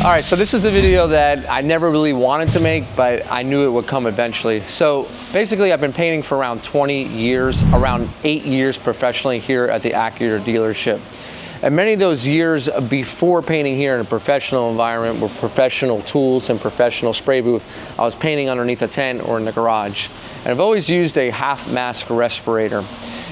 All right, so this is a video that I never really wanted to make, but I knew it would come eventually. So basically I've been painting for around 20 years, around 8 years professionally here at the Acura dealership. And many of those years before painting here in a professional environment with professional tools and professional spray booth, I was painting underneath a tent or in the garage. And I've always used a half mask respirator.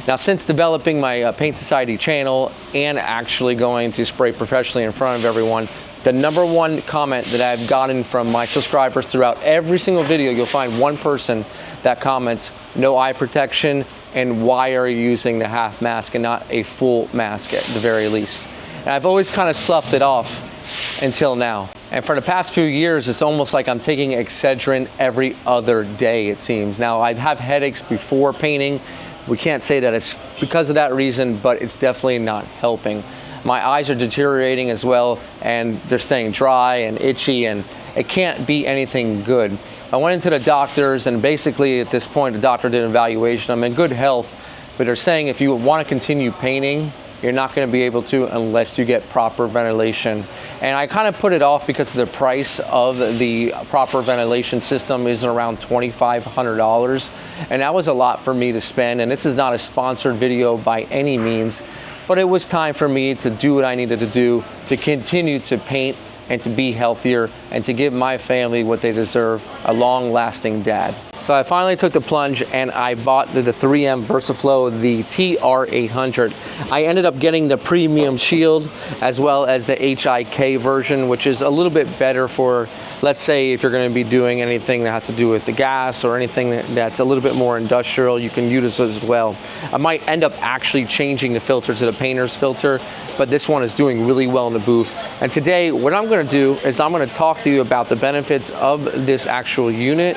Now, since developing my Paint Society channel and actually going to spray professionally in front of everyone, the #1 comment that I've gotten from my subscribers throughout every single video, you'll find one person that comments, no eye protection, and why are you using the half mask and not a full mask at the very least? And I've always kind of sloughed it off until now. And for the past few years, it's almost like I'm taking Excedrin every other day, it seems. Now, I'd have headaches before painting. We can't say that it's because of that reason, but it's definitely not helping. My eyes are deteriorating as well, and they're staying dry and itchy, and it can't be anything good. I went into the doctors, and basically at this point, the doctor did an evaluation. I'm in good health, but they're saying if you want to continue painting, you're not going to be able to unless you get proper ventilation. And I kind of put it off because the price of the proper ventilation system is around $2,500. And that was a lot for me to spend. And this is not a sponsored video by any means, but it was time for me to do what I needed to do to continue to paint and to be healthier and to give my family what they deserve, a long-lasting dad. So I finally took the plunge and I bought the 3M Versaflo, the TR800. I ended up getting the premium shield as well as the HIK version, which is a little bit better for, let's say, if you're gonna be doing anything that has to do with the gas or anything that's a little bit more industrial, you can use this as well. I might end up actually changing the filter to the painter's filter, but this one is doing really well in the booth. And today, what I'm gonna do is I'm gonna talk to you about the benefits of this actual unit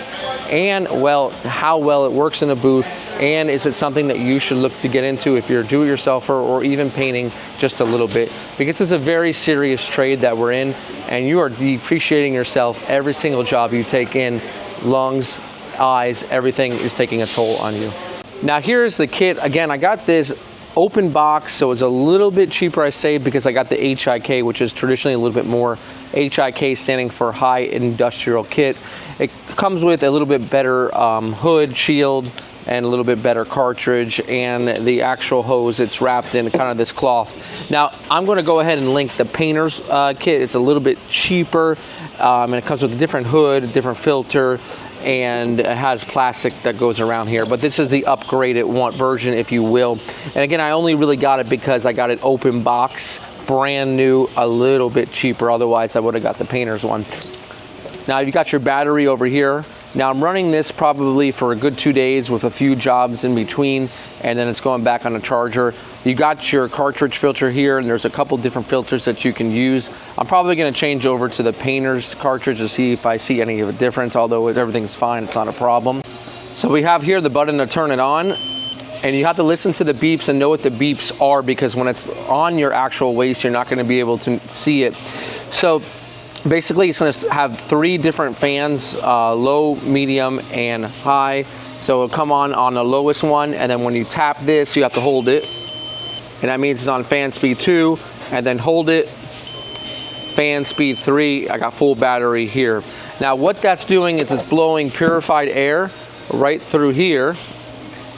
and, well, how well it works in the booth, and is it something that you should look to get into if you're a do-it-yourselfer or even painting just a little bit. Because it's a very serious trade that we're in, and you are depreciating yourself every single job you take in. Lungs, eyes, everything is taking a toll on you. Now here's the kit. Again, I got this open box, so it's a little bit cheaper, I say, because I got the HIK, which is traditionally a little bit more. HIK standing for high industrial kit. It comes with a little bit better hood, shield, and a little bit better cartridge, and the actual hose, it's wrapped in kind of this cloth. Now, I'm gonna go ahead and link the painter's kit. It's a little bit cheaper, and it comes with a different hood, a different filter, and it has plastic that goes around here. But this is the upgraded version, if you will. And again, I only really got it because I got it open box, brand new, a little bit cheaper. Otherwise, I would have got the painter's one. Now, you got your battery over here. Now, I'm running this probably for a good 2 days with a few jobs in between, and then it's going back on the charger. You got your cartridge filter here, and there's a couple different filters that you can use. I'm probably gonna change over to the painter's cartridge to see if I see any of a difference, although everything's fine, it's not a problem. So we have here the button to turn it on, and you have to listen to the beeps and know what the beeps are, because when it's on your actual waist, you're not gonna be able to see it. So basically, it's going to have 3 different fans, low, medium, and high. So it'll come on the lowest one, and then when you tap this, you have to hold it. And that means it's on fan speed 2, and then hold it, fan speed 3. I got full battery here. Now what that's doing is it's blowing purified air right through here,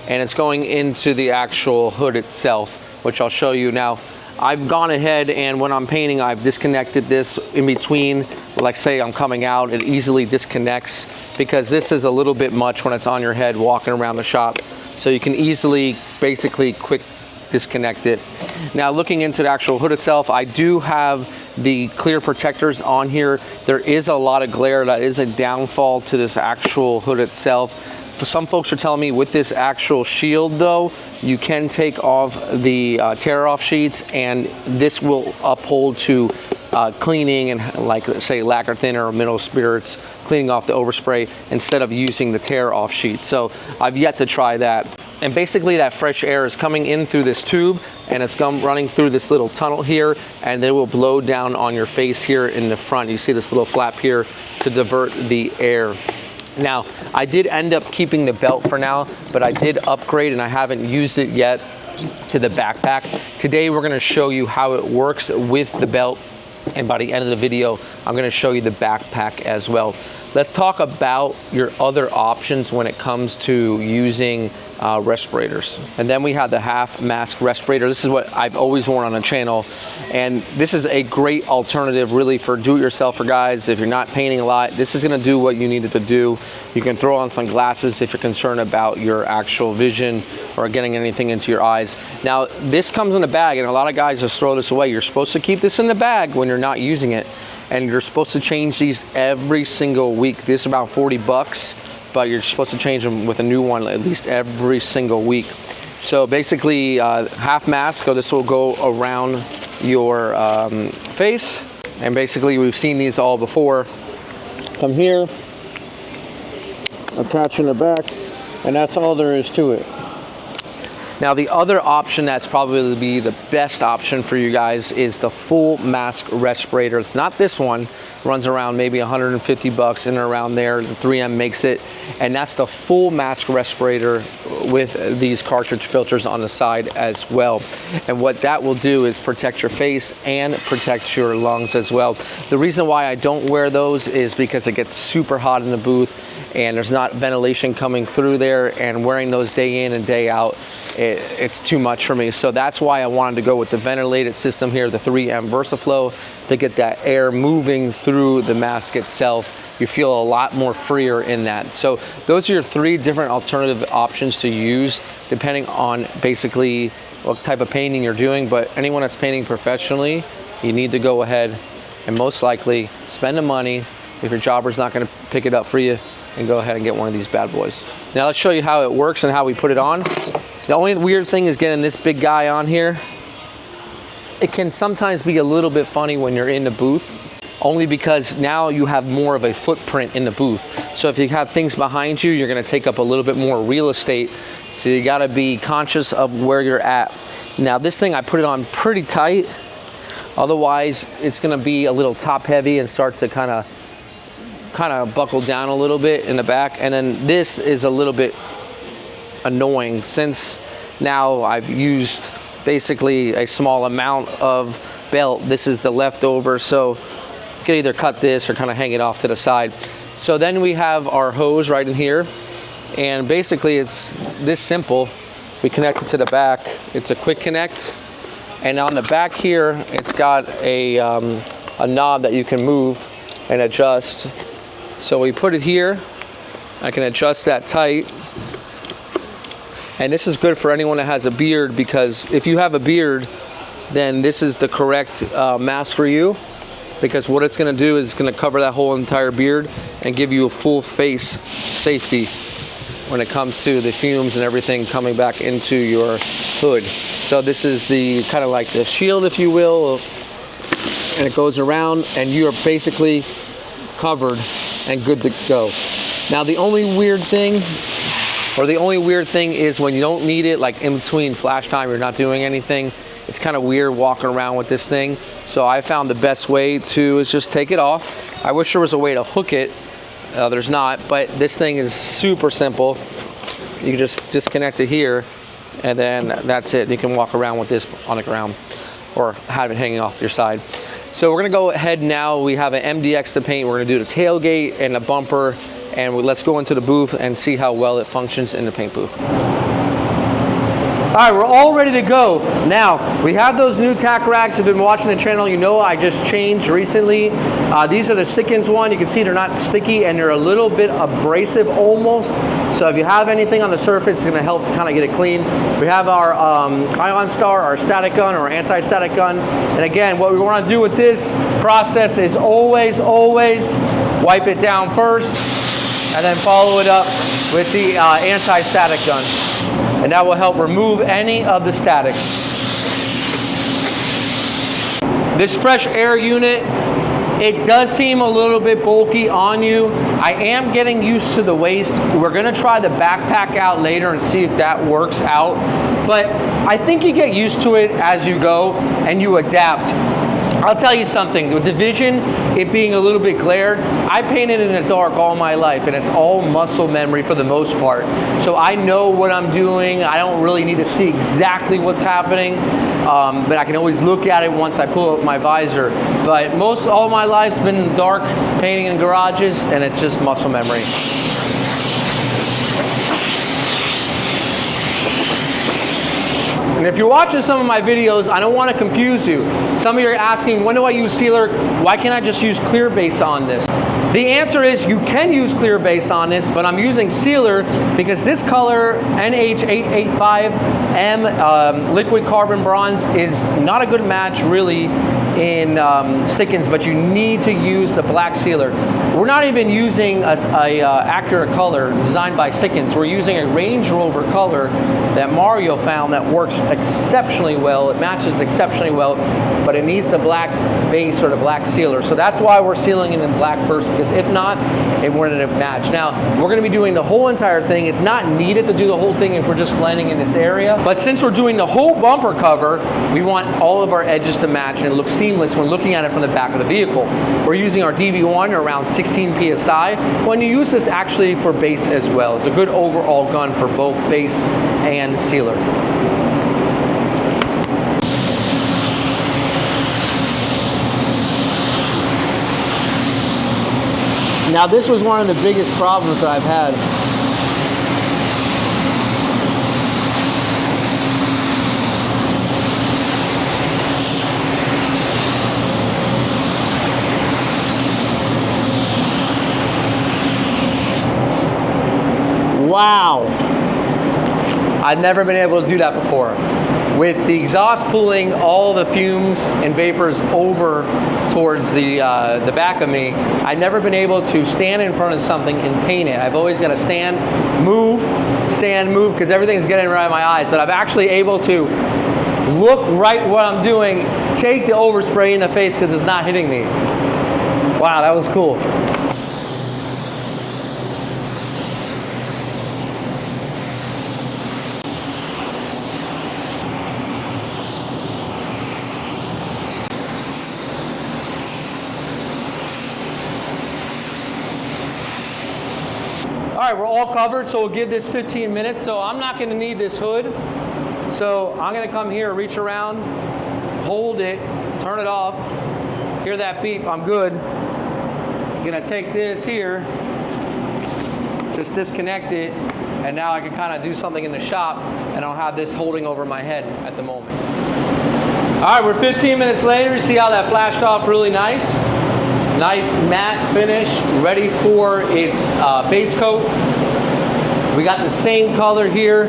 and it's going into the actual hood itself, which I'll show you now. I've gone ahead, and when I'm painting, I've disconnected this in between. Like say I'm coming out, it easily disconnects, because this is a little bit much when it's on your head walking around the shop. So you can easily, basically quick disconnect it. Now looking into the actual hood itself, I do have the clear protectors on here. There is a lot of glare. That is a downfall to this actual hood itself. Some folks are telling me with this actual shield though, you can take off the tear-off sheets, and this will uphold to cleaning and, like say, lacquer thinner or mineral spirits, cleaning off the overspray instead of using the tear-off sheet. So I've yet to try that. And basically that fresh air is coming in through this tube, and it's running through this little tunnel here, and it will blow down on your face here in the front. You see this little flap here to divert the air. Now, I did end up keeping the belt for now, but I did upgrade, and I haven't used it yet, to the backpack. Today we're going to show you how it works with the belt And by the end of the video, I'm gonna show you the backpack as well. Let's talk about your other options when it comes to using respirators. And then we have the half mask respirator. This is what I've always worn on the channel. And this is a great alternative really for do-it-yourselfer guys. If you're not painting a lot, this is gonna do what you need it to do. You can throw on some glasses if you're concerned about your actual vision or getting anything into your eyes. Now, this comes in a bag, and a lot of guys just throw this away. You're supposed to keep this in the bag when you're not using it. And you're supposed to change these every single week. This is about 40 bucks, but you're supposed to change them with a new one at least every single week. So basically, half mask, so this will go around your face. And basically, we've seen these all before. Come here, attach in the back, and that's all there is to it. Now, the other option that's probably be the best option for you guys is the full mask respirator. It's not this one, runs around maybe 150 bucks in and around there. The 3M makes it, and that's the full mask respirator with these cartridge filters on the side as well. And what that will do is protect your face and protect your lungs as well. The reason why I don't wear those is because it gets super hot in the booth and there's not ventilation coming through there, and wearing those day in and day out, it's too much for me. So that's why I wanted to go with the ventilated system here, the 3M Versaflo, to get that air moving through the mask itself. You feel a lot more freer in that. So those are your 3 different alternative options to use depending on basically what type of painting you're doing. But anyone that's painting professionally, you need to go ahead and most likely spend the money if your jobber's not gonna pick it up for you, and go ahead and get one of these bad boys. Now let's show you how it works and how we put it on. The only weird thing is getting this big guy on here. It can sometimes be a little bit funny when you're in the booth, only because now you have more of a footprint in the booth. So if you have things behind you, you're gonna take up a little bit more real estate. So you gotta be conscious of where you're at. Now this thing, I put it on pretty tight. Otherwise, it's gonna be a little top heavy and start to kind of buckle down a little bit in the back. And then this is a little bit annoying since now I've used basically a small amount of belt. This is the leftover, so you can either cut this or kind of hang it off to the side. So then we have our hose right in here, and basically it's this simple. We connect it to the back. It's a quick connect, and on the back here it's got a knob that you can move and adjust. So we put it here. I can adjust that tight. And this is good for anyone that has a beard, because if you have a beard, then this is the correct mask for you, because what it's gonna do is it's gonna cover that whole entire beard and give you a full face safety when it comes to the fumes and everything coming back into your hood. So this is the kind of like the shield, if you will, and it goes around and you are basically covered and good to go. Now the only weird thing is when you don't need it, like in between flash time, you're not doing anything, it's kind of weird walking around with this thing. So I found the best way to is just take it off. I wish there was a way to hook it. There's not, but this thing is super simple. You can just disconnect it here, and then that's it. You can walk around with this on the ground or have it hanging off your side. So we're gonna go ahead now. We have an MDX to paint. We're gonna do the tailgate and the bumper, and let's go into the booth and see how well it functions in the paint booth. All right, we're all ready to go. Now, we have those new tack racks. If you've been watching the channel, you know I just changed recently. These are the Sickens one. You can see they're not sticky and they're a little bit abrasive almost. So if you have anything on the surface, it's gonna help to kind of get it clean. We have our Ion Star, our static gun or anti-static gun. And again, what we wanna do with this process is always wipe it down first and then follow it up with the anti-static gun. And that will help remove any of the static. This fresh air unit, it does seem a little bit bulky on you. I am getting used to the waist. We're gonna try the backpack out later and see if that works out. But I think you get used to it as you go and you adapt. I'll tell you something, with the vision, it being a little bit glared, I painted in the dark all my life, and it's all muscle memory for the most part. So I know what I'm doing. I don't really need to see exactly what's happening. but I can always look at it once I pull up my visor. But all my life's been dark, painting in garages, and it's just muscle memory. And if you're watching some of my videos, I don't want to confuse you. Some of you are asking, when do I use sealer? Why can't I just use clear base on this? The answer is you can use clear base on this, but I'm using sealer because this color, NH885M liquid carbon bronze, is not a good match really in Sikkens, but you need to use the black sealer. We're not even using a Acura color designed by Sikkens. We're using a Range Rover color that Mario found that works exceptionally well. It matches exceptionally well, but it needs the black base or the black sealer. So that's why we're sealing it in black first, because if not, it wouldn't match. Now, we're going to be doing the whole entire thing. It's not needed to do the whole thing if we're just blending in this area, but since we're doing the whole bumper cover, we want all of our edges to match and it looks seamless when looking at it from the back of the vehicle. We're using our DV1 around 16 PSI. When you use this actually for base as well. It's a good overall gun for both base and sealer. Now this was one of the biggest problems that I've had. Wow. I've never been able to do that before. With the exhaust pulling all the fumes and vapors over towards the back of me, I've never been able to stand in front of something and paint it. I've always got to stand, move, because everything's getting right in my eyes. But I'm actually able to look right what I'm doing, take the overspray in the face because it's not hitting me. Wow, that was cool. All right, we're all covered, so we'll give this 15 minutes. So I'm not gonna need this hood. So I'm gonna come here, reach around, hold it, turn it off, hear that beep, I'm good. I'm gonna take this here, just disconnect it, and now I can kind of do something in the shop, and I'll have this holding over my head at the moment. All right, we're 15 minutes later. You see how that flashed off really nice? Nice matte finish, ready for its base coat. We got the same color here,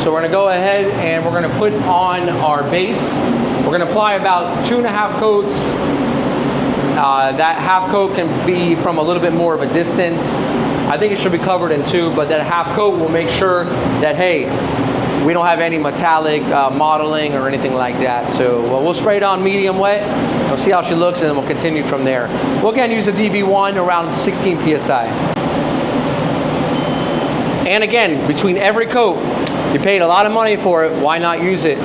so we're gonna go ahead and we're gonna put on our base. We're gonna apply about 2.5 coats. That half coat can be from a little bit more of a distance. I think it should be covered in 2, but that half coat will make sure that, hey, we don't have any metallic modeling or anything like that. So we'll spray it on medium wet. We'll see how she looks, and then we'll continue from there. We'll again use a DV1 around 16 PSI. And again, between every coat, you paid a lot of money for it, why not use it?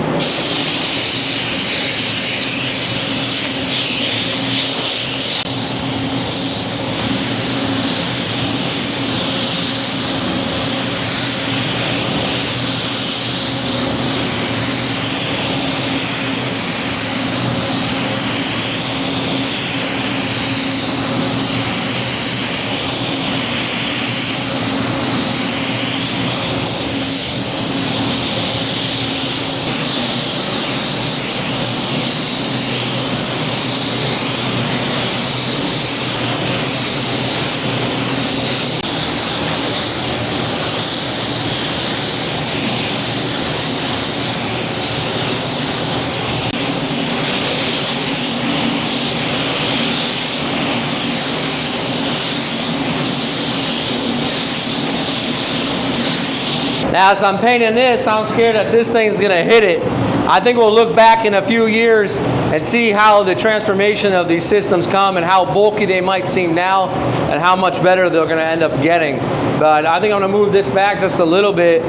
Now, as I'm painting this, I'm scared that this thing's gonna hit it. I think we'll look back in a few years and see how the transformation of these systems come and how bulky they might seem now and how much better they're gonna end up getting. But I think I'm gonna move this back just a little bit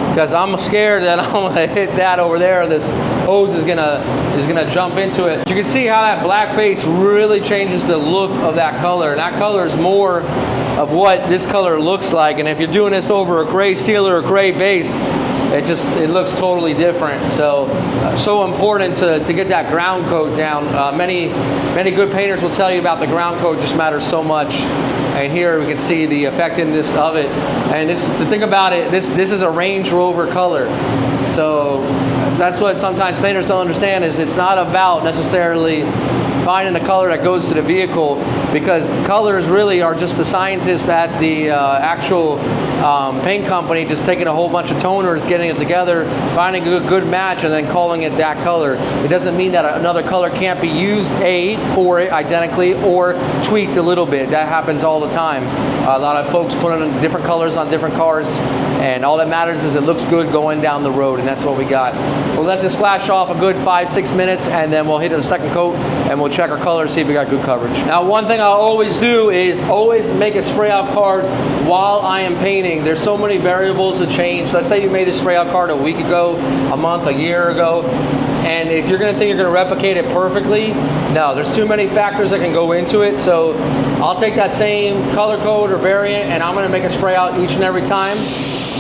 because I'm scared that I'm gonna hit that over there. This hose is gonna jump into it. You can see how that black base really changes the look of that color. And that color is more of what this color looks like. And if you're doing this over a gray sealer or gray base, it looks totally different. So important to get that ground coat down. Many good painters will tell you about the ground coat just matters so much. And here we can see the effectiveness of it. And this, to think about it, this is a Range Rover color. So that's what sometimes painters don't understand, is it's not about necessarily finding a color that goes to the vehicle, because colors really are just the scientists at the actual paint company just taking a whole bunch of toners, getting it together, finding a good match, and then calling it that color. It doesn't mean that another color can't be used for it identically or tweaked a little bit. That happens all the time. A lot of folks put on different colors on different cars, and all that matters is it looks good going down the road, and that's what we got. We'll let this flash off a good 5-6 minutes, and then we'll hit it a second coat, and we'll check our color, see if we got good coverage. Now, one thing I'll always do is always make a spray out card while I am painting. There's so many variables to change. Let's say you made this spray out card a week ago, a month, a year ago, and if you're gonna think you're gonna replicate it perfectly, no, there's too many factors that can go into it. So I'll take that same color code or variant, and I'm gonna make a spray out each and every time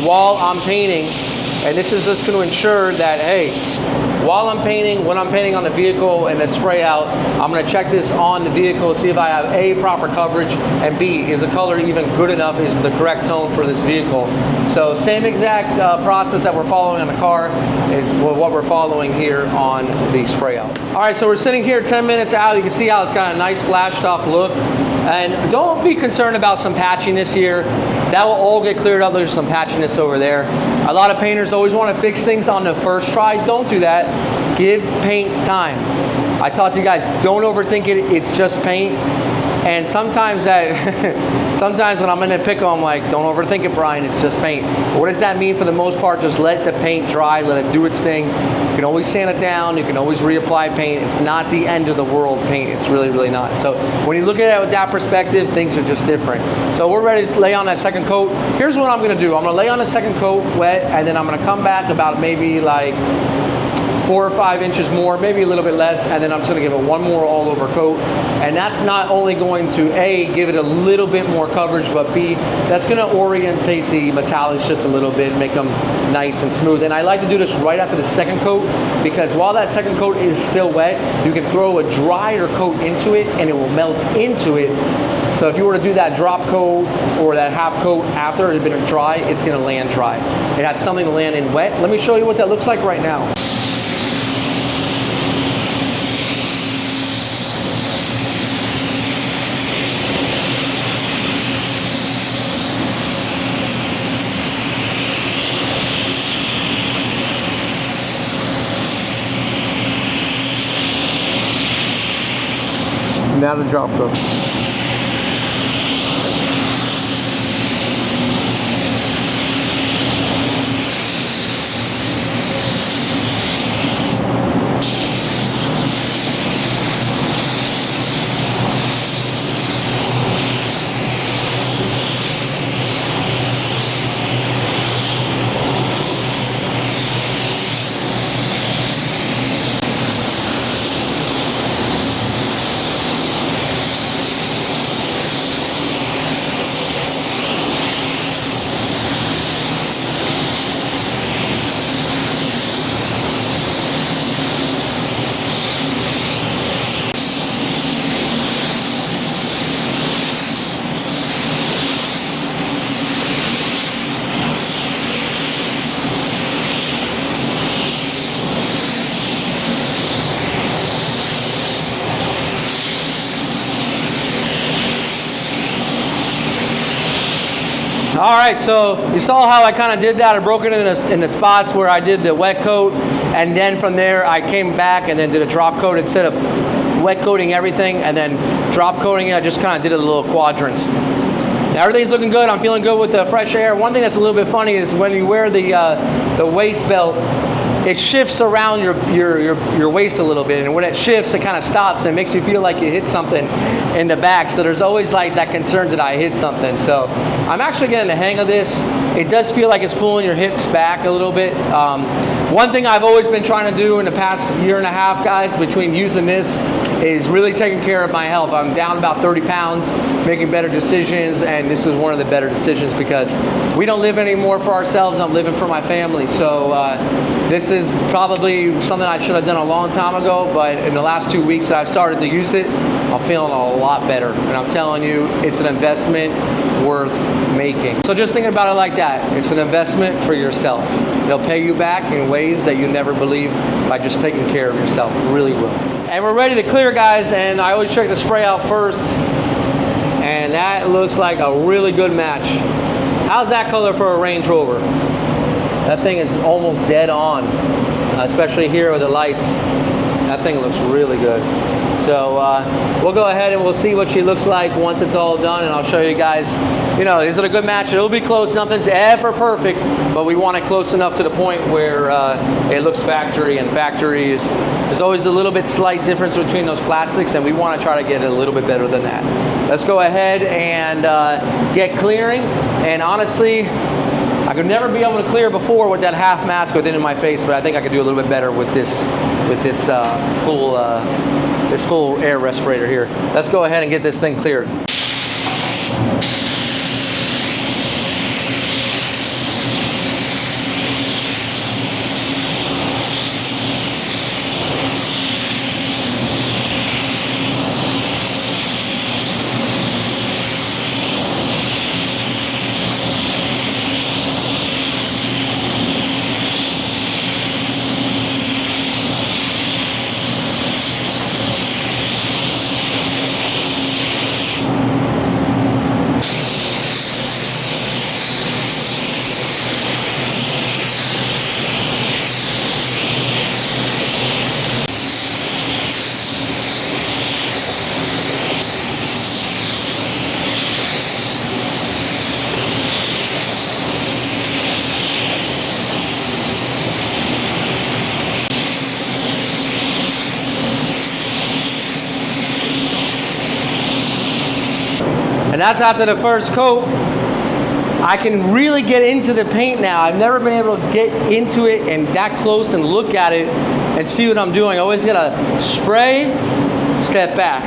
while I'm painting. And this is just going to ensure that, hey, while I'm painting, when I'm painting on the vehicle and the spray out, I'm going to check this on the vehicle, see if I have A, proper coverage, and B, is the color even good enough, is the correct tone for this vehicle. So same exact process that we're following on the car is what we're following here on the spray out. All right, so we're sitting here 10 minutes out. You can see how it's got a nice flashed off look. And don't be concerned about some patchiness here. That will all get cleared up. There's some patchiness over there. A lot of painters always want to fix things on the first try. Don't do that. Give paint time. I taught you guys, don't overthink it. It's just paint. And sometimes sometimes when I'm in a pickle, I'm like, don't overthink it, Brian, it's just paint. But what does that mean for the most part? Just let the paint dry, let it do its thing. You can always sand it down, you can always reapply paint. It's not the end of the world paint, it's really, really not. So when you look at it with that perspective, things are just different. So we're ready to lay on that second coat. Here's what I'm gonna do. I'm gonna lay on the second coat wet, and then I'm gonna come back about maybe like 4 or 5 inches more, maybe a little bit less, and then I'm just gonna give it one more all over coat. And that's not only going to A, give it a little bit more coverage, but B, that's gonna orientate the metallics just a little bit, make them nice and smooth. And I like to do this right after the second coat, because while that second coat is still wet, you can throw a drier coat into it and it will melt into it. So if you were to do that drop coat or that half coat after it had been dry, it's gonna land dry. It had something to land in wet. Let me show you what that looks like right now. Now the drop coat. All right, so you saw how I kind of did that. I broke it in the spots where I did the wet coat, and then from there I came back and then did a drop coat. Instead of wet coating everything and then drop coating it, I just kind of did it in little quadrants. Now everything's looking good. I'm feeling good with the fresh air. One thing that's a little bit funny is when you wear the waist belt, it shifts around your waist a little bit, and when it shifts, it kind of stops and makes you feel like you hit something in the back. So there's always like that concern that I hit something. So I'm actually getting the hang of this. It does feel like it's pulling your hips back a little bit. One thing I've always been trying to do in the past year and a half, guys, between using this, is really taking care of my health. I'm down about 30 pounds, making better decisions, and this is one of the better decisions because we don't live anymore for ourselves. I'm living for my family. So this is probably something I should have done a long time ago, but in the last 2 weeks that I've started to use it, I'm feeling a lot better. And I'm telling you, it's an investment worth making. So just thinking about it like that, it's an investment for yourself. They'll pay you back in ways that you never believe by just taking care of yourself. It really will. And we're ready to clear, guys, and I always check the spray out first. And that looks like a really good match. How's that color for a Range Rover? That thing is almost dead on, especially here with the lights. That thing looks really good. So we'll go ahead and we'll see what she looks like once it's all done, and I'll show you guys, you know, is it a good match? It'll be close. Nothing's ever perfect, but we want it close enough to the point where it looks factory, and factory is, there's always a little bit slight difference between those plastics, and we want to try to get it a little bit better than that. Let's go ahead and get clearing, and honestly, I could never be able to clear before with that half mask within my face, but I think I could do a little bit better with this full air respirator here. Let's go ahead and get this thing cleared. And that's after the first coat. I can really get into the paint now. I've never been able to get into it and that close and look at it and see what I'm doing. I always gotta spray, step back.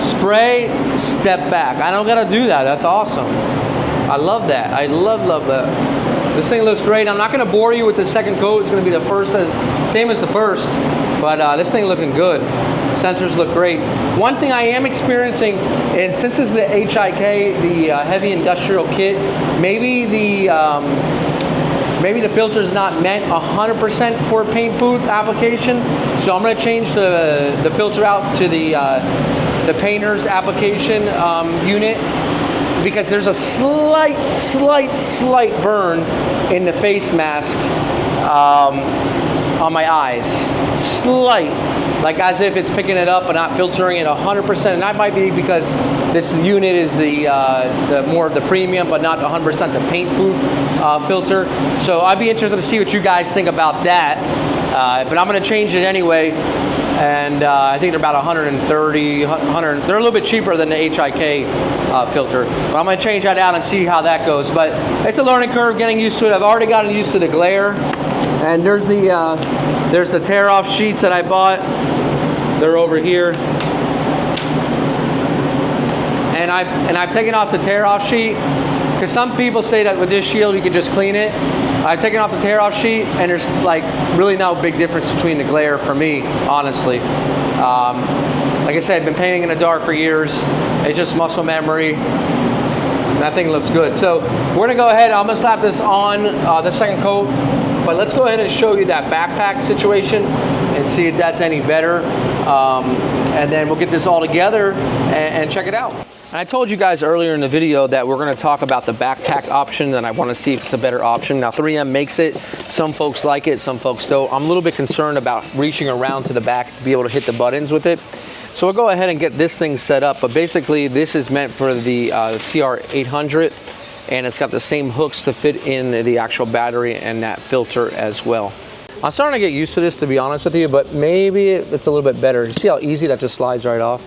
Spray, step back. I don't gotta do that. That's awesome. I love that. I love that. This thing looks great. I'm not gonna bore you with the second coat. It's gonna be the first, same as the first, but this thing looking good. Sensors look great. One thing I am experiencing, and since this is the HIK, the heavy industrial kit, maybe the filter is not meant 100% for paint booth application. So I'm going to change the filter out to the painter's application unit, because there's a slight burn in the face mask on my eyes. Slight. Like as if it's picking it up and not filtering it 100%. And that might be because this unit is the more of the premium, but not 100% the paint booth filter. So I'd be interested to see what you guys think about that. But I'm going to change it anyway. And I think they're about 130, they're a little bit cheaper than the HIK filter. But I'm going to change that out and see how that goes. But it's a learning curve getting used to it. I've already gotten used to the glare. And there's the tear-off sheets that I bought. They're over here. And I've taken off the tear-off sheet, because some people say that with this shield you can just clean it. I've taken off the tear-off sheet, and there's like really no big difference between the glare for me, honestly. Like I said, I've been painting in the dark for years. It's just muscle memory. That thing looks good. So we're gonna go ahead. I'm gonna slap this on the second coat. But let's go ahead and show you that backpack situation and see if that's any better. And then we'll get this all together and check it out. And I told you guys earlier in the video that we're gonna talk about the backpack option, and I wanna see if it's a better option. Now 3M makes it, some folks like it, some folks don't. I'm a little bit concerned about reaching around to the back to be able to hit the buttons with it. So we'll go ahead and get this thing set up, but basically this is meant for the TR800. And it's got the same hooks to fit in the actual battery and that filter as well. I'm starting to get used to this, to be honest with you, but maybe it's a little bit better. You see how easy that just slides right off?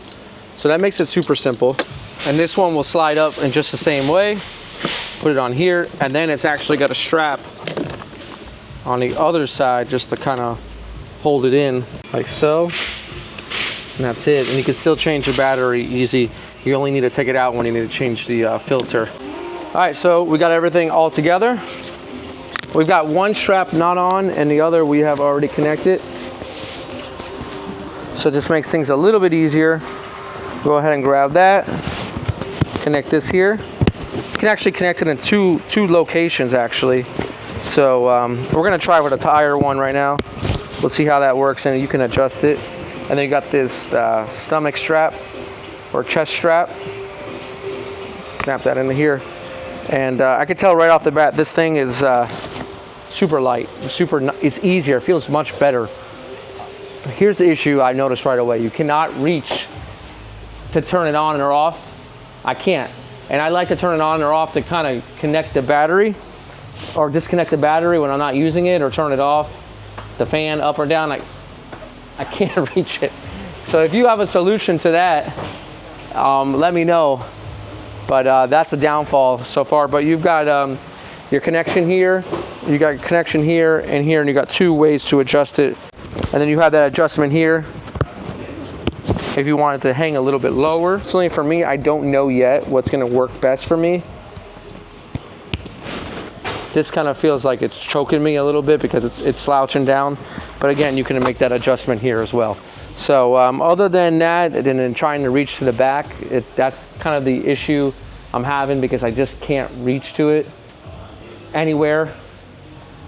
So that makes it super simple. And this one will slide up in just the same way. Put it on here, and then it's actually got a strap on the other side just to kind of hold it in like so. And that's it. And you can still change the battery easy. You only need to take it out when you need to change the filter. All right, so we got everything all together. We've got one strap not on and the other we have already connected. So this makes things a little bit easier. Go ahead and grab that. Connect this here. You can actually connect it in two locations actually. So we're gonna try with a tire one right now. We'll see how that works and you can adjust it. And then you got this stomach strap or chest strap. Snap that into here. And I can tell right off the bat, this thing is super light, it's easier, it feels much better. Here's the issue I noticed right away. You cannot reach to turn it on or off. I can't. And I like to turn it on or off to kind of connect the battery or disconnect the battery when I'm not using it, or turn it off, the fan up or down. I can't reach it. So if you have a solution to that, let me know. But that's a downfall so far. But you've got your connection here, you got connection here, and you got two ways to adjust it. And then you have that adjustment here if you want it to hang a little bit lower. Certainly for me, I don't know yet what's gonna work best for me. This kind of feels like it's choking me a little bit because it's slouching down. But again, you can make that adjustment here as well. So other than that, and then trying to reach to the back, that's kind of the issue I'm having, because I just can't reach to it anywhere.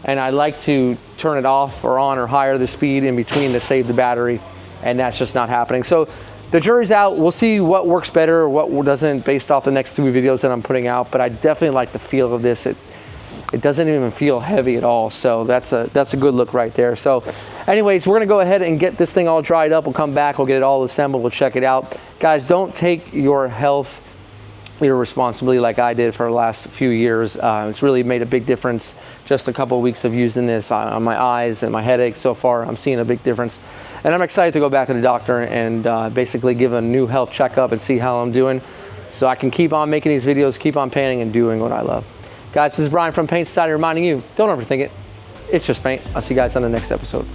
And I like to turn it off or on or higher the speed in between to save the battery, and that's just not happening. So the jury's out. We'll see what works better or what doesn't based off the next two videos that I'm putting out, but I definitely like the feel of this. It doesn't even feel heavy at all, so that's a good look right there. So anyways, we're gonna go ahead and get this thing all dried up. We'll come back, we'll get it all assembled, we'll check it out. Guys, don't take your health irresponsibly like I did for the last few years. It's really made a big difference. Just a couple of weeks of using this on my eyes and my headaches so far, I'm seeing a big difference. And I'm excited to go back to the doctor and basically give a new health checkup and see how I'm doing, so I can keep on making these videos, keep on painting and doing what I love. Guys, this is Brian from Paint Society reminding you, don't overthink it. It's just paint. I'll see you guys on the next episode.